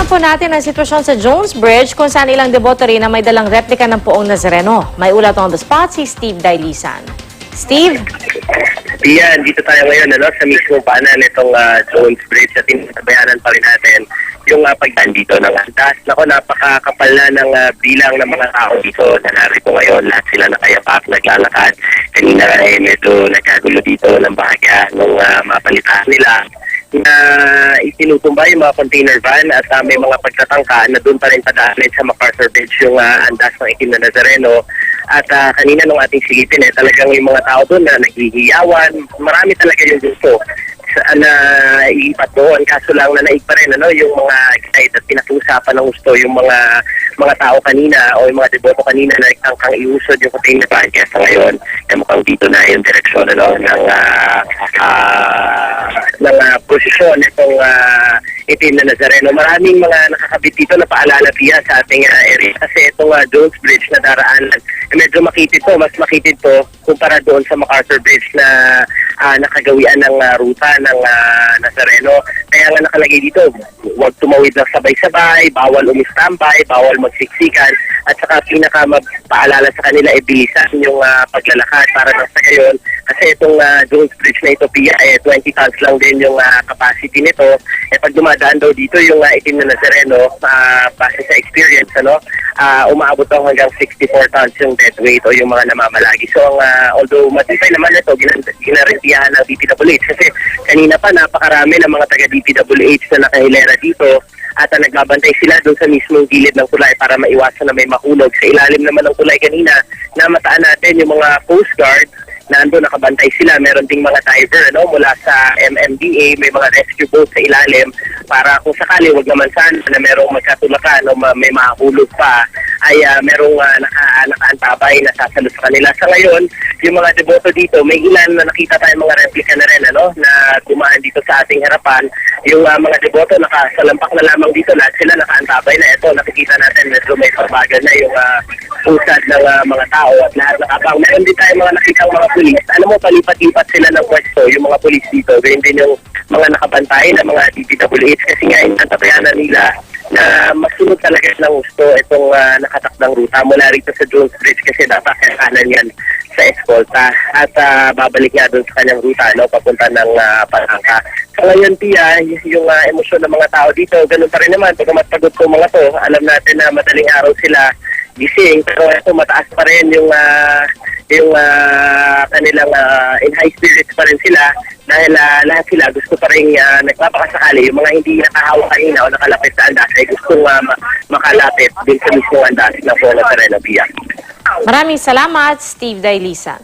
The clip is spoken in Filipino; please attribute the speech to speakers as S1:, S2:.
S1: po natin ang sitwasyon sa Jones Bridge kung saan ilang deboto rin na may dalang replika ng Poong Nazareno. May ulat on the spot si Steve Dailisan. Steve?
S2: Yan, dito tayo ngayon sa mismong paanan nitong Jones Bridge at tinasabayanan pa rin natin yung pagdaan dito ng antas. Nako, napakakapal na ng bilang ng mga tao dito na narito ngayon. Lahat sila nakayapak, naglalakad. Kanina medyo nagkagulo dito ng bahagya nung mapalitan nila na itinutumba yung mga container van at may mga pagtatangka na doon pa rin padaanin sa MacArthur Bridge yung andas ng itim na Nazareno. At kanina nung ating silipin talagang yung mga tao doon na naghihiyawan, marami talaga yung gusto na iipat doon. Kaso lang na naig pa rin yung mga excited at pinag-uusapan ng gusto yung mga tao kanina o yung mga deboto kanina na nagtangkang iusod yung container van. Kaya sa ngayon, mukhang dito na yung direksyon ng posisyon itong itim na Nazareno. Maraming mga nakakabit dito na paalala piya sa ating area kasi itong Jones Bridge na daraanan medyo makitid to, mas makitid to kumpara doon sa MacArthur Bridge na nakagawian ng ruta ng Nazareno. Kaya nga nakalagay dito, huwag tumawid ng sabay-sabay, bawal umistambay, bawal magsiksikan, at saka paalala sa kanila bilisan yung paglalakad para sa gayon. Kasi itong Jones Bridge na ito, Pia, 20 tons lang din yung capacity nito. Pag dumadaan daw dito yung itim na Nazareno, base sa experience, umaabot daw hanggang 64 tons yung dead weight o yung mga namamalagi. So, although matibay naman ito, ginarentiyahan ng DPWH kasi kanina pa napakarami ng mga taga-DPWH na nakahilera dito at nagbabantay sila doon sa mismong gilid ng tulay para maiwasan na may mahulog. Sa ilalim naman ng tulay kanina, namataan natin yung mga Coast Guard na ando nakabantay sila. Meron ding mga diver mula sa MMDA, may mga rescue boat sa ilalim para kung sakali wag naman sana na merong magkatulakan o may mahulog pa ay merong nakaantabay na sasalo sa kanila. Sa ngayon, yung mga deboto dito, may ilan na nakita tayong mga replika na rin na dumaan dito sa ating harapan. Yung mga deboto nakasalampak na lamang dito, lahat sila nakaantabay na. Ito, nakikita natin medyo may pagbagal na yung usad ng mga tao at lahat nakabang. Meron din tayong mga nakitang mga pulis. Alam mo, palipat-lipat sila ng pwesto, yung mga pulis dito. Ganyan din yung mga nakabantay na mga DPWH kasi nga yung natabayanan nila na masunod talaga ng gusto itong nakatakdang ruta mula rito sa Jones Bridge kasi dapat kanan yan sa eskolta at babalik nga doon sa kanyang ruta papunta ng Palangka. So ngayon, Pia, yung emosyon ng mga tao dito, ganun pa rin naman. Pagkamat pagod ko mga to, alam natin na madaling araw sila gising, pero ito mataas pa rin yung kanilang in high spirits pa rin sila dahil lahat sila gusto pa rin nagpapakasakali yung mga hindi nakahawak kanina o nakalapit sa andas ay gustong makalapit din sa mismong andas ng Polo Terreno, Pia.
S1: Maraming salamat, Steve Dailisan.